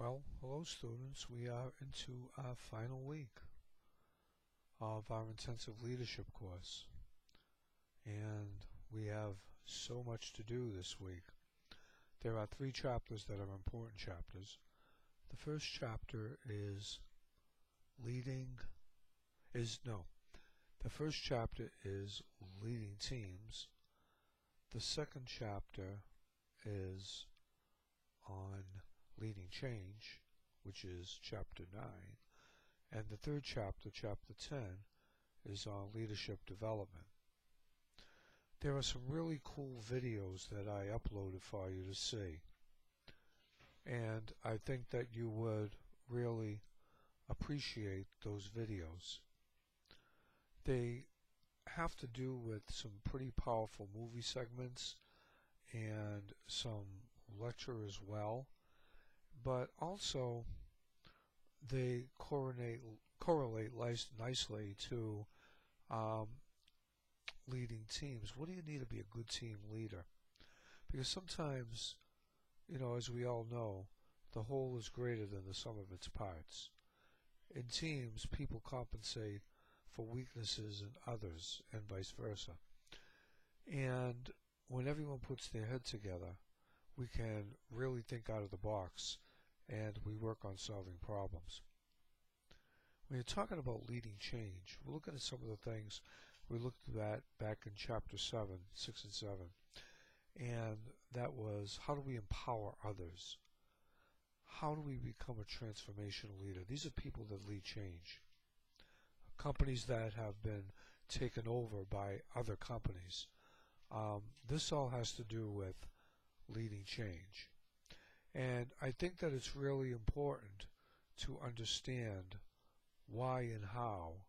Well, hello students. We are into our final week of our intensive leadership course, and we have so much to do this week. There are 3 chapters that are important chapters. The first chapter is leading teams. The second chapter is on leading change, which is chapter 9, and the third chapter, chapter 10, is on leadership development. There are some really cool videos that I uploaded for you to see, and I think that you would really appreciate those videos. They have to do with some pretty powerful movie segments and some lecture as well, but also they correlate nicely to leading teams. What do you need to be a good team leader? Because sometimes, as we all know, the whole is greater than the sum of its parts. In teams, people compensate for weaknesses in others and vice versa. And when everyone puts their head together, we can really think out of the box and we work on solving problems. When you're talking about leading change, we're looking at some of the things we looked at back in chapter 7, 6 and 7. And that was, how do we empower others? How do we become a transformational leader? These are people that lead change. Companies that have been taken over by other companies. This all has to do with leading change. And I think that it's really important to understand why and how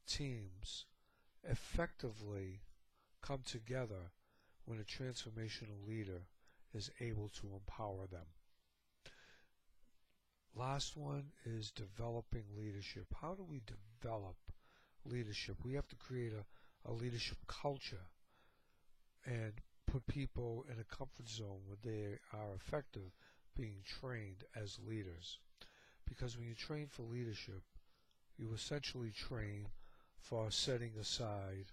teams effectively come together when a transformational leader is able to empower them. Last one is developing leadership. How do we develop leadership? We have to create a leadership culture and put people in a comfort zone where they are effective being trained as leaders. Because when you train for leadership, you essentially train for setting aside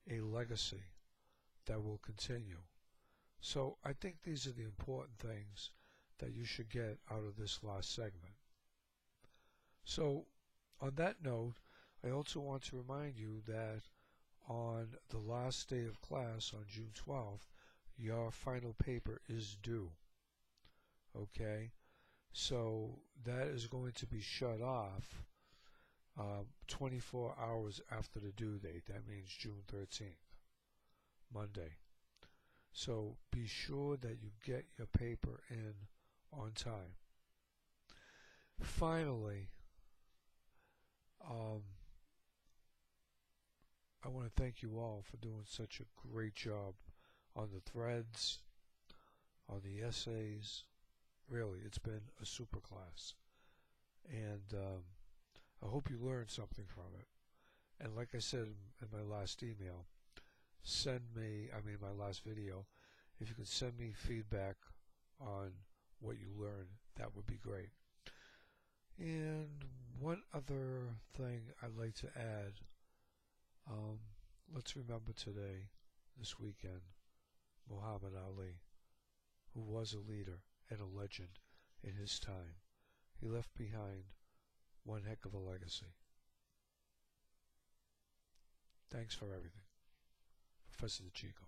a legacy that will continue. So I think these are the important things that you should get out of this last segment. So on that note, I also want to remind you that on the last day of class on June 12th, your final paper is due. Okay? So that is going to be shut off 24 hours after the due date. That means June 13th, Monday. So be sure that you get your paper in on time. Finally, I want to thank you all for doing such a great job on the threads, on the essays. Really, it's been a super class. And I hope you learned something from it. And like I said in my last email, my last video, if you could send me feedback on what you learned, that would be great. And one other thing I'd like to add, let's remember today, this weekend, Muhammad Ali, who was a leader and a legend in his time. He left behind one heck of a legacy. Thanks for everything. Professor DeChico.